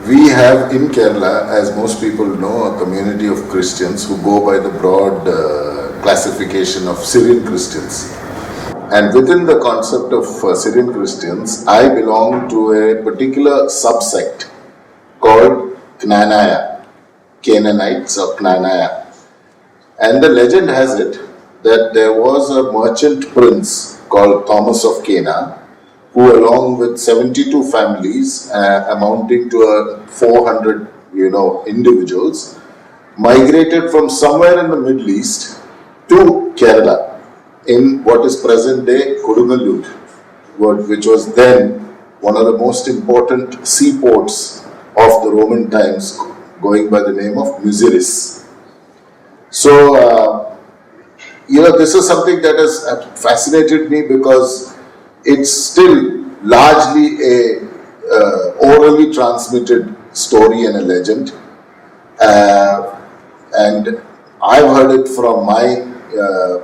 We have in Kerala, as most people know, a community of Christians who go by the broad classification of Syrian Christians. And within the concept of Syrian Christians, I belong to a particular subsect called Knanaya, Canaanites of Knanaya. And the legend has it that there was a merchant prince called Thomas of Cana, who along with 72 families amounting to 400 individuals migrated from somewhere in the Middle East to Kerala in what is present day Kodunallur, which was then one of the most important seaports of the Roman times, going by the name of Muziris. So this is something that has fascinated me because it's still largely a orally transmitted story and a legend, and I've heard it from my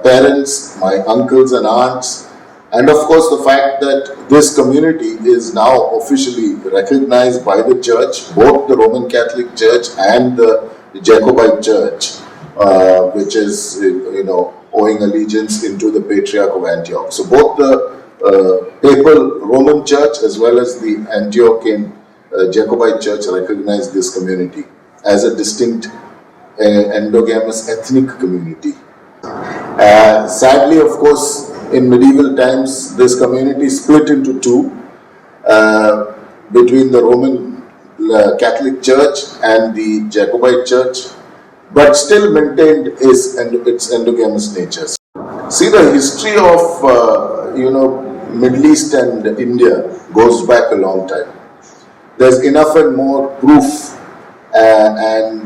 parents, my uncles and aunts, and of course the fact that this community is now officially recognized by the church, both the Roman Catholic Church and the Jacobite Church, which is owing allegiance into the Patriarch of Antioch. So both the Papal Roman Church as well as the Antiochian Jacobite Church recognize this community as a distinct endogamous ethnic community. Sadly, of course, in medieval times, this community split into two between the Roman Catholic Church and the Jacobite Church, but still maintained its endogamous nature. See, the history of Middle East and India goes back a long time. There's enough and more proof and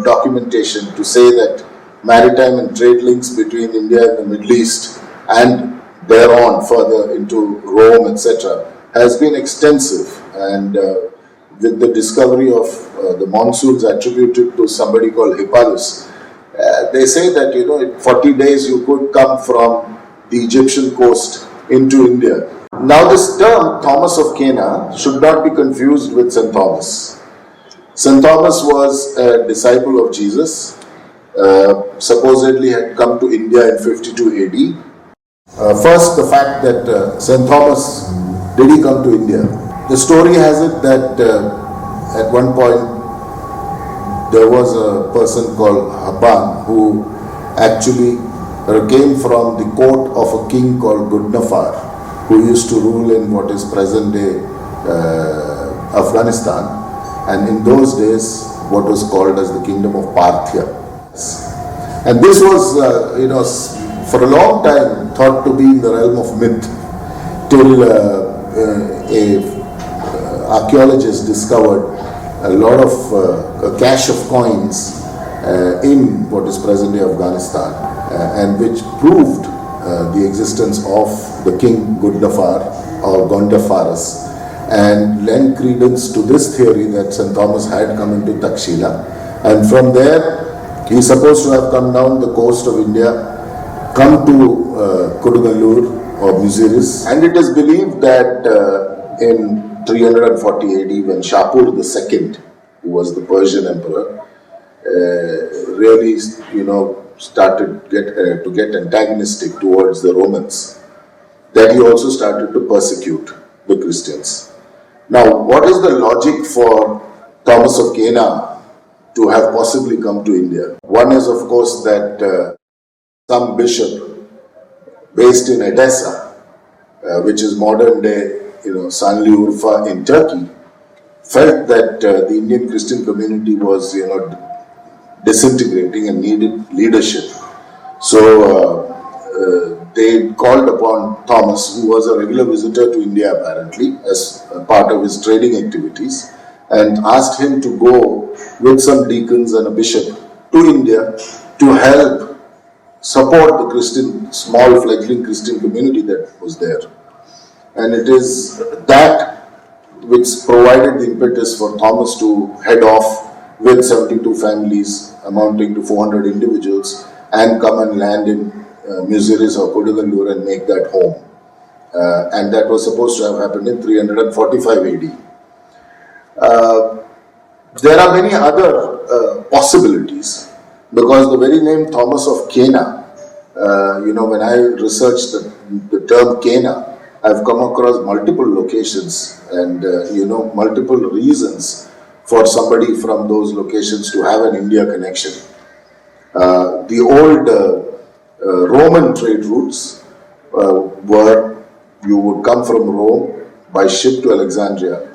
documentation to say that maritime and trade links between India and the Middle East and thereon further into Rome, etc., has been extensive. And with the discovery of the monsoons attributed to somebody called Hipparchus, they say that in 40 days you could come from the Egyptian coast into India. Now this term Thomas of Cana should not be confused with St. Thomas. St. Thomas was a disciple of Jesus, supposedly had come to India in 52 AD. First, the fact that St. Thomas, did he come to India? The story has it that at one point there was a person called Hapan who actually came from the court of a king called Gudnafar, who used to rule in what is present day Afghanistan, and in those days what was called as the kingdom of Parthia. And this was for a long time thought to be in the realm of myth, till archaeologists discovered a lot of a cache of coins in what is present day Afghanistan, and which proved the existence of the king Gudnafar or Gondophares, and lent credence to this theory that St. Thomas had come into Takshila, and from there he is supposed to have come down the coast of India, come to Kodunallur or Muziris, and it is believed that in 340 AD, when Shapur II, who was the Persian emperor, really started to get antagonistic towards the Romans, that he also started to persecute the Christians. Now, what is the logic for Thomas of Cana to have possibly come to India? One is, of course, that some bishop based in Edessa, which is modern day Sanliurfa in Turkey, felt that the Indian Christian community was disintegrating and needed leadership. So they called upon Thomas, who was a regular visitor to India apparently as a part of his trading activities, and asked him to go with some deacons and a bishop to India to help support the small fledgling Christian community that was there. And it is that which provided the impetus for Thomas to head off with 72 families amounting to 400 individuals and come and land in Muziris or Kodunallur and make that home. and that was supposed to have happened in 345 AD. There are many other possibilities, because the very name Thomas of Cana, when I researched the term Cana, I've come across multiple locations and multiple reasons for somebody from those locations to have an India connection. The old Roman trade routes were, you would come from Rome by ship to Alexandria,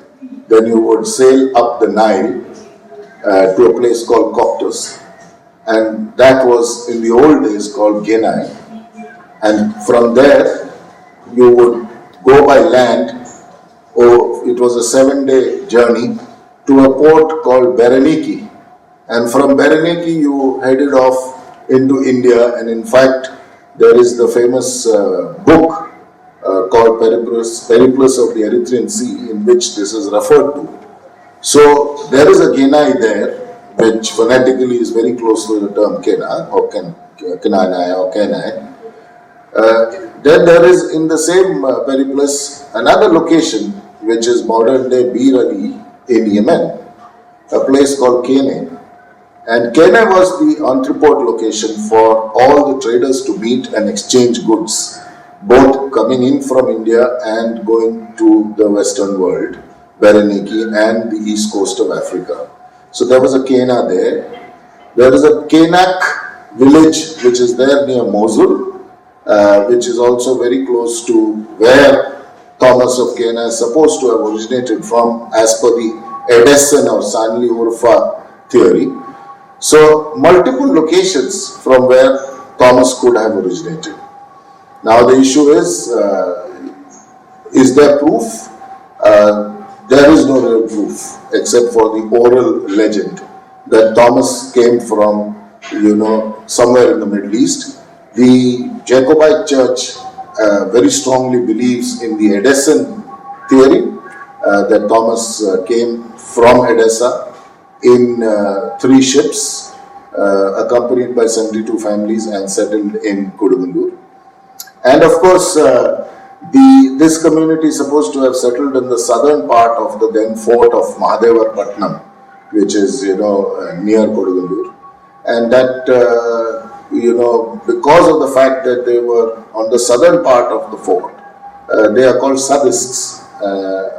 then you would sail up the Nile to a place called Coptus, and that was in the old days called Knanaya, and from there you would go by land. It was a 7-day journey to a port called Berenike, and from Berenike you headed off into India, and in fact there is the famous book called Periplus of the Erythraean Sea, in which this is referred to. So there is a Kenai there, which phonetically is very close to the term Kena or Knanaya or Kenai. Then there is in the same Periplus another location, which is modern day Bir Ali in Yemen, a place called Kene. And Kene was the entrepot location for all the traders to meet and exchange goods, both coming in from India and going to the Western world, Berenike and the east coast of Africa. So there was a Kena there. There is a Kenak village which is there near Mosul, which is also very close to where Thomas of Cana is supposed to have originated from, as per the Edison or Sanli Urfa theory. So multiple locations from where Thomas could have originated. Now the issue is there proof? There is no real proof except for the oral legend that Thomas came from, somewhere in the Middle East. The Jacobite Church very strongly believes in the Edessan theory, that Thomas came from Edessa in 3 ships, accompanied by 72 families, and settled in Kodungalur. And of course, this community is supposed to have settled in the southern part of the then fort of Mahadevarpatnam, which is, near Kodungalur. And that, because of the fact that they were on the southern part of the fort, they are called Sadists,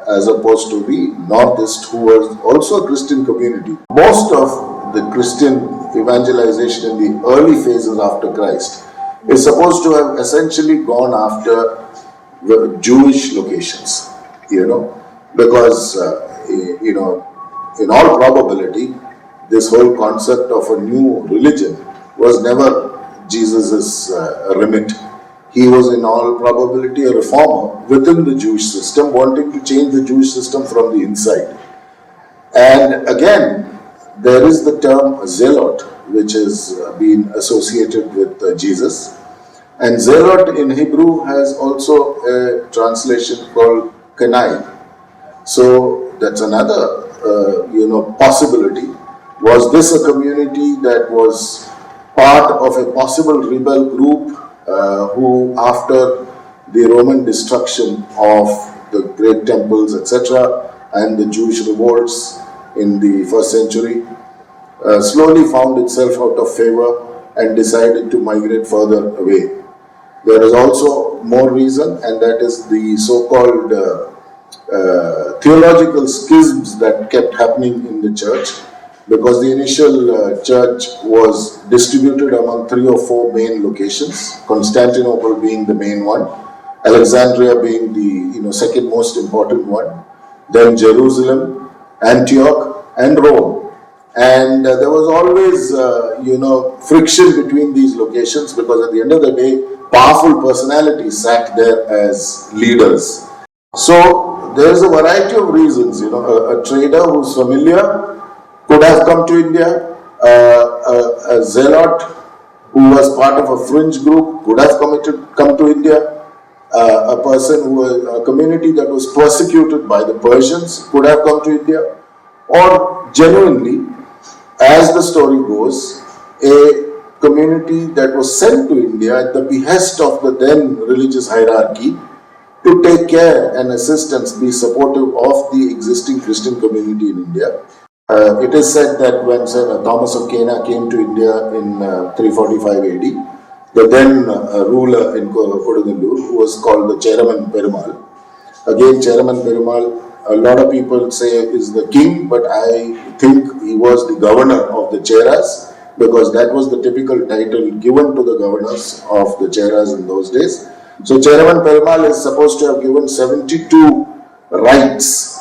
as opposed to the Northist, who was also a Christian community. Most of the Christian evangelization in the early phases after Christ is supposed to have essentially gone after the Jewish locations, because, in all probability, this whole concept of a new religion was never Jesus's remit. He was in all probability a reformer within the Jewish system, wanting to change the Jewish system from the inside. And again, there is the term zealot, which has been associated with Jesus. And zealot in Hebrew has also a translation called kanai. So that's another, possibility. Was this a community that was part of a possible rebel group who, after the Roman destruction of the great temples, etc., and the Jewish revolts in the first century, slowly found itself out of favor and decided to migrate further away? There is also more reason, and that is the so-called theological schisms that kept happening in the church, because the initial church was distributed among 3 or 4 main locations, Constantinople being the main one, Alexandria being the second most important one, then Jerusalem, Antioch, and Rome. And there was always friction between these locations, because at the end of the day, powerful personalities sat there as leaders. So there is a variety of reasons. A trader who's familiar could have come to India. A zealot who was part of a fringe group could have come to India. A community that was persecuted by the Persians could have come to India. Or genuinely, as the story goes, a community that was sent to India at the behest of the then religious hierarchy to take care and assistance, be supportive of the existing Christian community in India. It is said that when Thomas of Cana came to India in 345 AD, the then ruler in Portuguese, who was called the Chairman Perumal. Again, Chairman Perumal, a lot of people say is the king, but I think he was the governor of the Cheras, because that was the typical title given to the governors of the Cheras in those days. So Chairman Perumal is supposed to have given 72 rights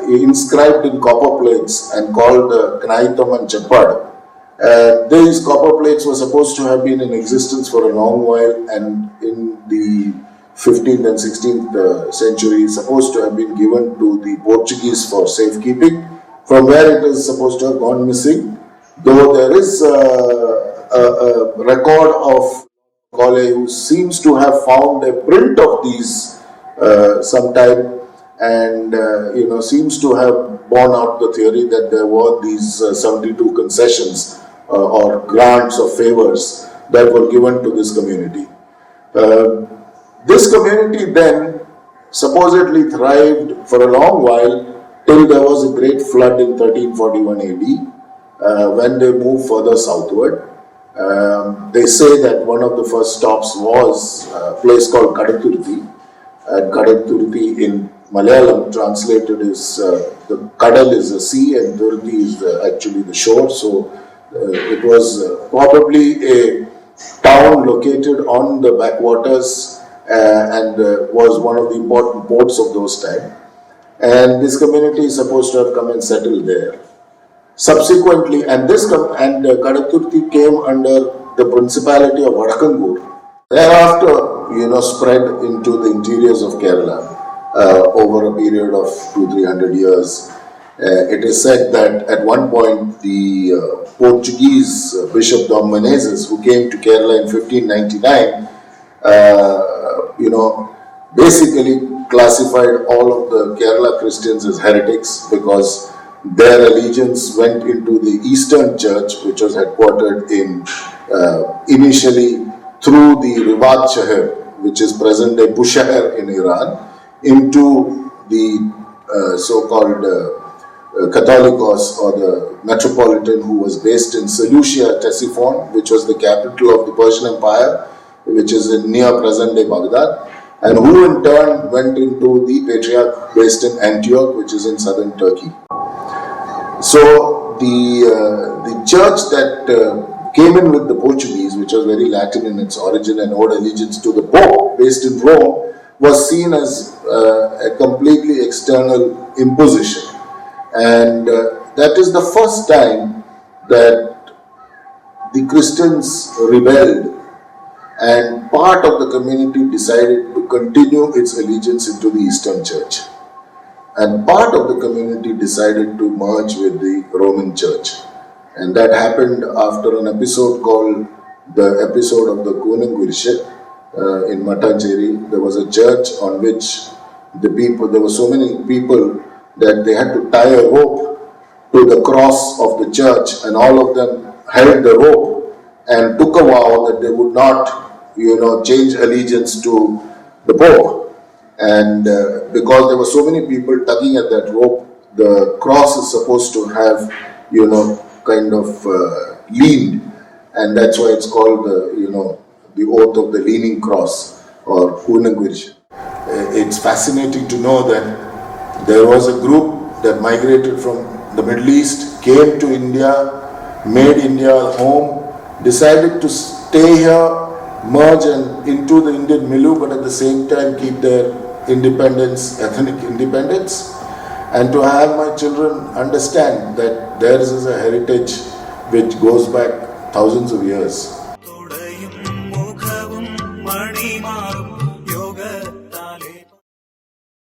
inscribed in copper plates and called Knanaya and Chapad. These copper plates were supposed to have been in existence for a long while, and in the 15th and 16th century supposed to have been given to the Portuguese for safekeeping, from where it is supposed to have gone missing, though there is a record of Colley who seems to have found a print of these sometime, and seems to have borne out the theory that there were these 72 concessions or grants or favors that were given to this community. This community then supposedly thrived for a long while till there was a great flood in 1341 AD when they moved further southward. They say that one of the first stops was a place called Kadathurthi. And Kadathurthi in Malayalam translated is the Kadal is the sea and Thurthi is actually the shore. So it was probably a town located on the backwaters and was one of the important ports of those times. And this community is supposed to have come and settled there. Subsequently, and Kadathurthi came under the Principality of Vadakangur. Thereafter, spread into the interiors of Kerala over a period of 200-300 years. It is said that at one point the Portuguese Bishop Dom Menezes, who came to Kerala in 1599, basically classified all of the Kerala Christians as heretics because their allegiance went into the Eastern Church, which was headquartered in initially through the Rivat Shahar, which is present-day Bushehr in Iran, into the so-called Catholicos, or the Metropolitan, who was based in Seleucia, Ctesiphon, which was the capital of the Persian Empire, which is near present-day Baghdad, and who in turn went into the Patriarch based in Antioch, which is in southern Turkey. So the church that came in with the Portuguese, which was very Latin in its origin and owed allegiance to the Pope based in Rome, was seen as a completely external imposition. And that is the first time that the Christians rebelled, and part of the community decided to continue its allegiance into the Eastern Church. And part of the community decided to merge with the Roman Church. And that happened after an episode called the episode of the Kunangvirshe in Mattancherry. There was a church on which there were so many people that they had to tie a rope to the cross of the church, and all of them held the rope and took a vow that they would not, change allegiance to the Pope. And because there were so many people tugging at that rope, the cross is supposed to have, kind of leaned, and that's why it's called the oath of the leaning cross, or Kunangvirshe. It's fascinating to know that there was a group that migrated from the Middle East, came to India, made India home, decided to stay here, merge and into the Indian milieu, but at the same time keep their independence, ethnic independence, and to have my children understand that theirs is a heritage which goes back thousands of years.